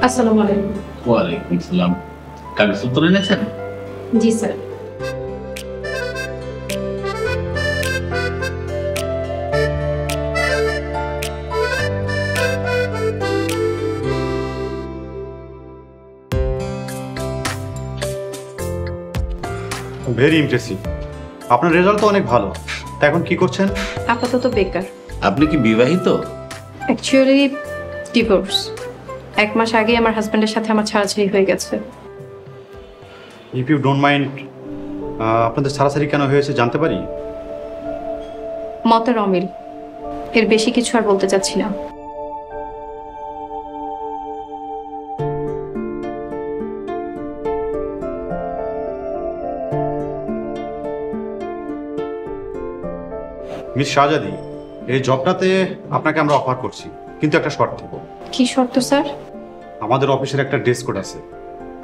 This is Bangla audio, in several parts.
আসসালামু আলাইকুম। ওয়ালাইকুম আসসালাম। কাগজপত্র এনেছেন? জি স্যার। Very impressive. আপনার রেজাল্ট তো অনেক ভালো। তা এখন কি করছেন? আপাতত বেকার। আপনি কি বিবাহিত? Actually divorce. 1 মাস আগে আমার হাজব্যান্ডের সাথে আমার ছাড়াছাড়ি হয়ে গেছে। ইফ ইউ ডোন্ট মাইন্ড, আপনাদের ছাড়াছাড়ি কেন হয়েছে জানতে পারি? মতের অমিল, এর বেশি কিছু আর বলতে চাচ্ছি না। মিস শাহজাদি, এই জবটাতে আপনাকে আমরা অফার করছি, কিন্তু একটা শর্ত। কি শর্ত স্যার? আমাদের অফিসের একটা ড্রেস কোড আছে,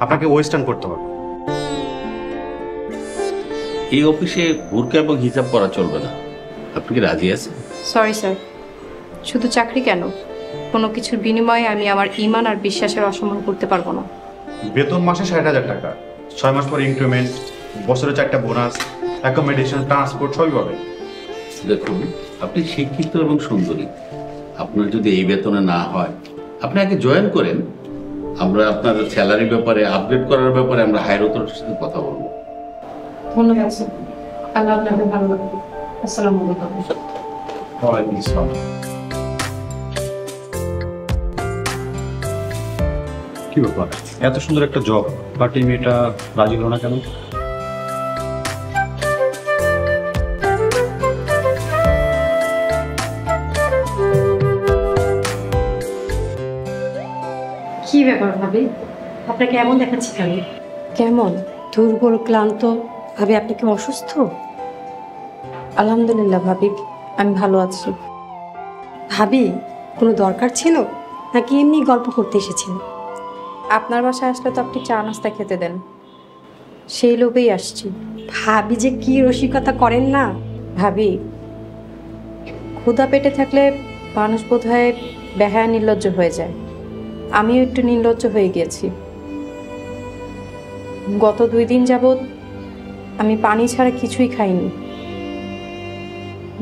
আপনাকে ওয়েস্টার্ন করতে হবে। এই অফিসে বোরকা এবং হিজাব পরা চলবে না। আপনি কি রাজি আছেন? সরি স্যার, শুধু চাকরি কেন, কোনো কিছুর বিনিময়ে আমি আমার ঈমান আর বিশ্বাসের অসম্মান করতে পারবো না। বেতন মাসে 60,000 টাকা, 6 মাস পর ইনক্রিমেন্ট, বছরে 4টা বোনাস, অ্যাকোমোডেশন, ট্রান্সপোর্ট সবই পাবে। দেখুন, আপনি শিক্ষিত এবং সুন্দরী। আপনার যদি এই বেতনে না হয়, আপনি আগে জয়েন করেন। আমরা আপনার স্যালারি ব্যাপারে, আপডেট করার ব্যাপারে আমরা হায়ার অথরিটির সাথে কথা বলবো। ধন্যবাদ স্যার। আল্লাহ আপনাকে ভালো রাখবে। আসসালামু আলাইকুম। ওয়ালাইকুম আসসালাম। কি ব্যাপার, এত সুন্দর একটা জব, বাট এই মেয়েটা রাজি হলো না কেন? কি ব্যাপার ভাবি, আপনাকে এমন দেখাচ্ছি কেন? কেমন দুর্বল ক্লান্ত ভাবি? আপনি কি অসুস্থ? আলহামদুলিল্লাহ ভাবি, আমি ভালো আছি। ভাবি, কোনো দরকার ছিল নাকি এমনি গল্প করতে এসেছেন? আপনার বাসায় আসলে তো আপনি চা নাস্তা খেতে দেন, সেই লোভেই আসছি। ভাবি যে কি রসিকতা করেন না। ভাবি, ক্ষুধা পেটে থাকলে মানুষ বোধহয় বেহায়া নির্লজ্জ হয়ে যায়। আমিও একটু নির্লজ্জ হয়ে গিয়েছি। গত 2 দিন যাবৎ আমি পানি ছাড়া কিছুই খাইনি।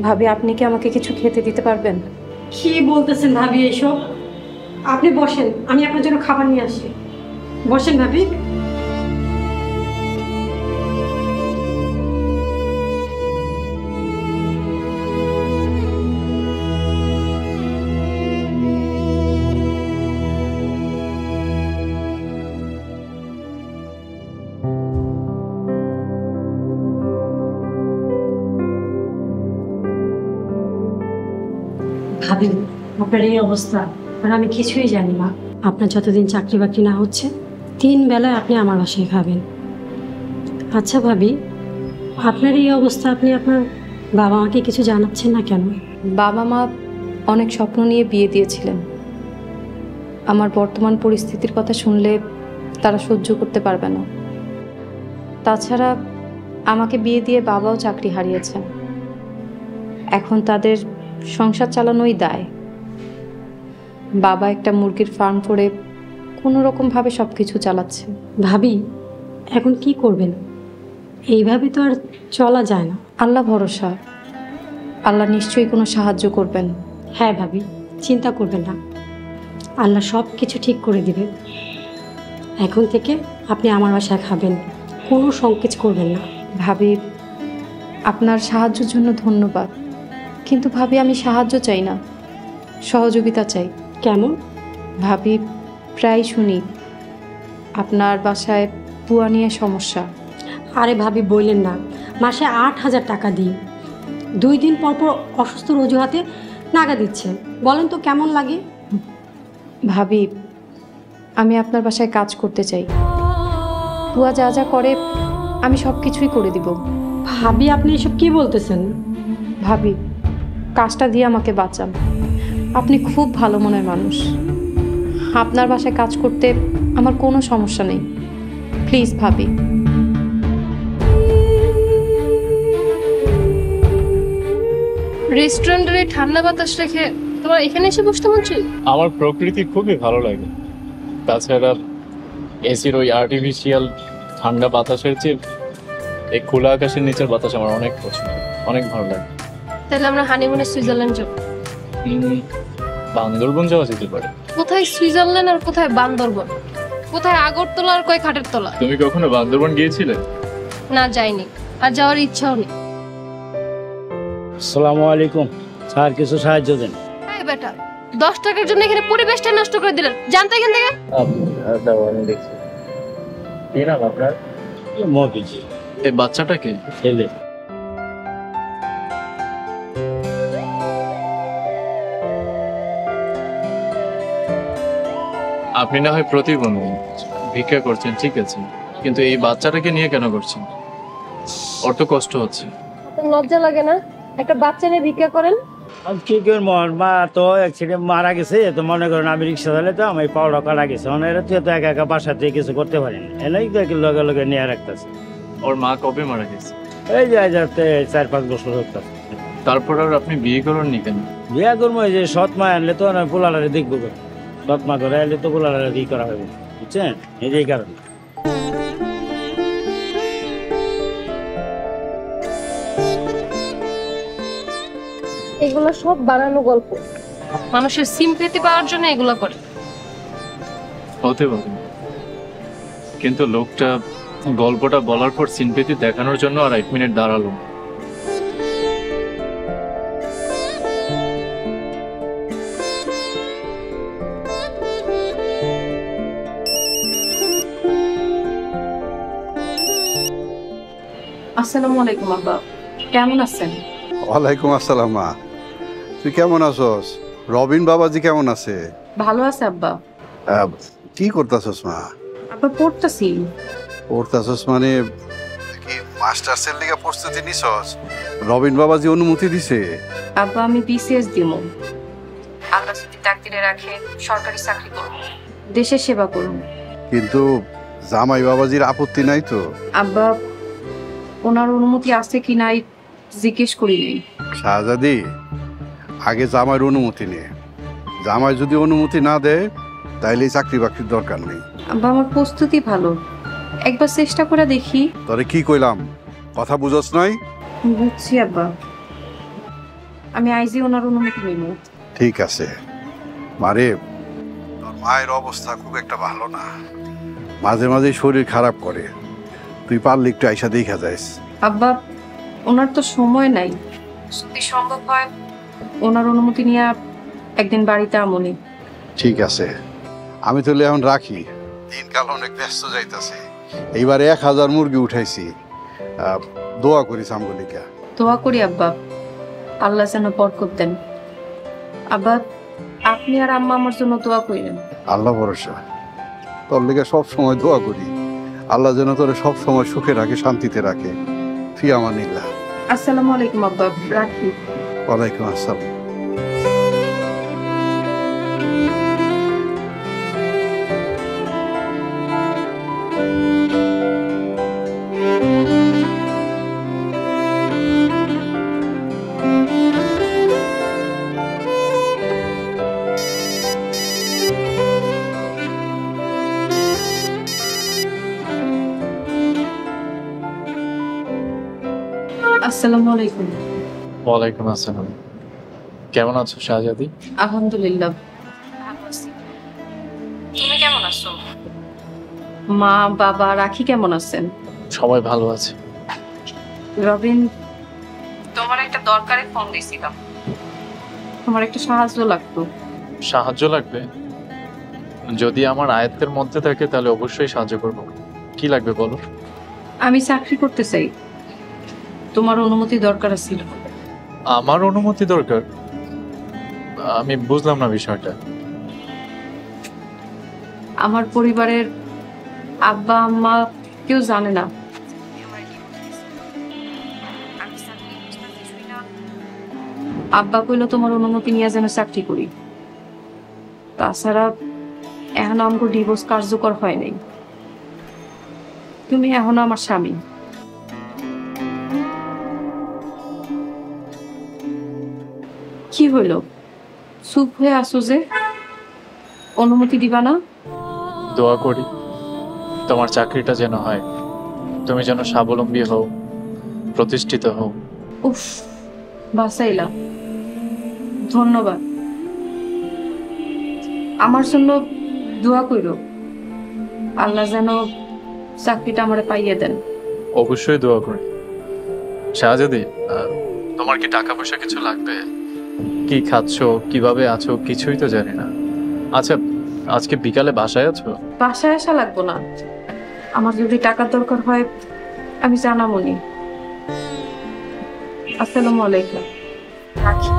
ভাবি, আপনি কি আমাকে কিছু খেতে দিতে পারবেন? কি বলতেছেন ভাবি এসব? আপনি বসেন, আমি আপনার জন্য খাবার নিয়ে আসি। বসেন ভাবি। ভাবি, আপনার এই অবস্থা আর আমি কিছুই জানি না। আপনার যতদিন চাকরি বাকরি না হচ্ছে 3 বেলায় আপনি আমার বাসায় খাবেন। আচ্ছা ভাবি, আপনার এই অবস্থা, আপনি আপনার বাবা মাকে কিছু জানাচ্ছেন না কেন? বাবা মা অনেক স্বপ্ন নিয়ে বিয়ে দিয়েছিলেন। আমার বর্তমান পরিস্থিতির কথা শুনলে তারা সহ্য করতে পারবে না। তাছাড়া আমাকে বিয়ে দিয়ে বাবাও চাকরি হারিয়েছেন। এখন তাদের সংসার চালানোই দায়। বাবা একটা মুরগির ফার্ম করে কোনো রকমভাবে সব কিছু চালাচ্ছে। ভাবি, এখন কি করবেন? এইভাবে তো আর চলা যায় না। আল্লাহ ভরসা, আল্লাহ নিশ্চয়ই কোনো সাহায্য করবেন। হ্যাঁ ভাবি, চিন্তা করবেন না, আল্লাহ সব কিছু ঠিক করে দিবে। এখন থেকে আপনি আমার বাসায় খাবেন, কোনো সংকোচ করবেন না। ভাবি, আপনার সাহায্যের জন্য ধন্যবাদ, কিন্তু ভাবি আমি সাহায্য চাই না, সহযোগিতা চাই। কেমন? ভাবি, প্রায় শুনি আপনার বাসায় পুয়া নিয়ে সমস্যা। আরে ভাবি বললেন না, মাসে 8,000 টাকা দিই, 2 দিন পর পর অসুস্থ অজুহাতে নাগা দিচ্ছেন। বলেন তো কেমন লাগে? ভাবি, আমি আপনার বাসায় কাজ করতে চাই। পুয়া যা যা করে আমি সব কিছুই করে দিব। ভাবি, আপনি এসব কি বলতেছেন? ভাবি, কাজটা দিয়ে আমাকে বাঁচান। আপনি খুব ভালো মনের মানুষ। আপনার বাসায় কাজ করতে আমার কোনো সমস্যা নেই, প্লিজ ভাবি। রেস্টুরেন্টের ঠান্ডা বাতাস রেখে তোমার এখানে এসে বসতে মন চাই? আমার প্রকৃতি খুবই ভালো লাগে, তাছাড়া এসির ওই আর্টিফিশিয়াল ঠান্ডা বাতাসের চেয়ে এই খোলা আকাশের নিচের বাতাস আমার অনেক পছন্দ, অনেক ভালো লাগে। তাহলে আমরা হানিমুনে সুইজারল্যান্ড যাব। বান্দরবন যাওয়া যেতে পারে। কোথায় সুইজারল্যান্ড আর কোথায় বান্দরবন? কোথায় আগরতলা আর কয় খাটের তলা? তুমি কখনো বান্দরবন গিয়েছিলে? না, যাইনি, আর যাওয়ার ইচ্ছাও নেই। আসসালামু আলাইকুম স্যার, কিছু সাহায্য দেন। এই বেটা, 10 টাকার জন্য এখানে পরিবেশটা নষ্ট করে দিলেন, জানতে এখান থেকে। দেখছি কি নাম আপনার? মফিজি। এই বাচ্চাটাকে ছেলে। আপনি না হয় প্রতিবন্ধী, ভিক্ষা করছেন, ঠিক আছে, কিন্তু এই বাচ্চাটাকে নিয়ে কেন করছেন? ওর তো কষ্ট হচ্ছে। আপনার লজ্জা লাগে না একটা বাচ্চা নিয়ে ভিক্ষা করেন? আমি কি করবো, আমার মা তো অ্যাক্সিডেন্ট মারা গেছে, তো মনে করেন আমি রিক্সা চালে তো আমার পাওয়া কাটা গেছে, মানে এরা তো একা একা বাসাতে কিছু করতে পারিনি, এলাই লগে লগে নিয়ে রাখতেছে। ওর মা কবে মারা গেছে? এই যে আজ 4-5 বছর হতো। তারপর আর আপনি বিয়ে করেননি কেন? বিয়া করবো, এই যে সৎ মা আনলে তো না পোলারে দেখবো, সৎ মা করে আনলে তো পোলারে বিয়ে করা হবে, বুঝছেন, এই কারণে। এগুলো সব বানানো গল্প, মানুষের সিম্পেথি পাওয়ার জন্য এগুলো করে। হতে পারে, কিন্তু লোকটা গল্পটা বলার পর সিম্পেথি দেখানোর জন্য আর 1 মিনিট দাঁড়ালো। আসসালামু আলাইকুম আব্বা, কেমন আছেন? ওয়ালাইকুম আসসালাম মা, তুই কেমন আছস? রবিন বাবাজি কেমন আছে? ভালো আছে আব্বা। কি করতেছস মা? আব্বা পড়তাছি। পড়তেছস মানে কি মাস্টার্সের লিগে প্রস্তুতি নিছস? রবিন বাবাজি অনুমতি দিছে? আব্বা আমি বিসিএস দিমু, আল্লাহ যদি তাকদিরে রাখে সরকারি চাকরি করব, দেশের সেবা করব। কিন্তু জামাই বাবাজির আপত্তি নাই তো? আব্বা ওনার অনুমতি আছে কি নাই জিজ্ঞেস করি নাই। শাহজাদি, আগে জামাইয়ের অনুমতি নে, জামাই যদি অনুমতি না দেয় তাইলে চাকরি বাকরির দরকার নেই। আব্বা আমার প্রস্তুতি ভালো, একবার চেষ্টা করে দেখি। তোরে কি কইলাম, কথা বুঝস নাই? বুঝছি আব্বা, আমি আইজি ওনার অনুমতি নিব। ঠিক আছে মারে, তোর মায়ের অবস্থা খুব একটা ভালো না, মাঝে মাঝে শরীর খারাপ করে, তুই পারলে একটু আইসা দেখা যাইস। আব্বা ওনার তো সময় নাই, যদি সম্ভব হয় ওনার অনুমতি নিয়ে একদিন বাড়িতে আমনি। ঠিক আছে, আমি তাহলে এখন রাখি, দিনকাল অনেক ব্যস্ত যাইতাছে। এইবারে 1000 মুরগি উঠাইছি, দোয়া করিস আমগুলিকা। দোয়া করি আব্বা, আল্লাহ যেন বরকত দেন। আব্বা আপনি আর আম্মা আমার জন্য দোয়া করেন। আল্লাহ ভরসা, তোর লেগে সব সময় দোয়া করি, আল্লাহ যেন তোরে সব সময় সুখে রাখে, শান্তিতে রাখে। ফি আমানিল্লাহ। আসসালামু আলাইকুম আব্বা, রাখি। ওয়ালাইকুম আসসালাম। আসসালামু আলাইকুম। ওয়ালাইকুম আসসালাম। কেমন আছো শাহজাদি? আলহামদুলিল্লাহ ভালো আছি। তুমি কেমন আছো? মা বাবা রাখি কেমন আছেন? সবাই ভালো আছে। রবিন, তোমার একটা দরকারে ফোন দিয়েছিলাম, তোমার একটা সাহায্য লাগতো। সাহায্য লাগবে? যদি আমার আয়ত্তের মধ্যে থাকে তাহলে অবশ্যই সাহায্য করব। কি লাগবে বলো। আমি চাকরি করতে চাই, তোমার অনুমতি দরকার ছিল। আমার অনুমতি দরকার? আমি বুঝলাম না বিষয়টা। আমার পরিবারের আব্বা আম্মা কেউ জানে না। আব্বা কইলো তোমার অনুমতি নিয়ে যেন চাকরি করি। তাছাড়া এখন আমাকে ডিভোর্স কার্যকর হয় নাই, তুমি এখনো আমার স্বামী। কি হইল, চুপ হয়ে আসো যে? অনুমতি দিবা না? দোয়া করি তোমার চাকরিটা যেন হয়, তুমি যেন স্বাবলম্বী হও, প্রতিষ্ঠিত হও। উফ, বাসাইলা, ধন্যবাদ। আমার জন্য দোয়া কইরো, আল্লাহ যেন চাকরিটা আমারে পাইয়ে দেন। অবশ্যই দোয়া করি। শাহজাদি, তোমার কি টাকা পয়সা কিছু লাগবে? কি খাচ্ছো, কিভাবে আছো কিছুই তো জানি না। আচ্ছা, আজকে বিকালে বাসায় আছো? বাসায় আসা লাগবো না, আমার যদি টাকার দরকার হয় আমি জানাবনি। আসসালামু আলাইকুম। রাখি।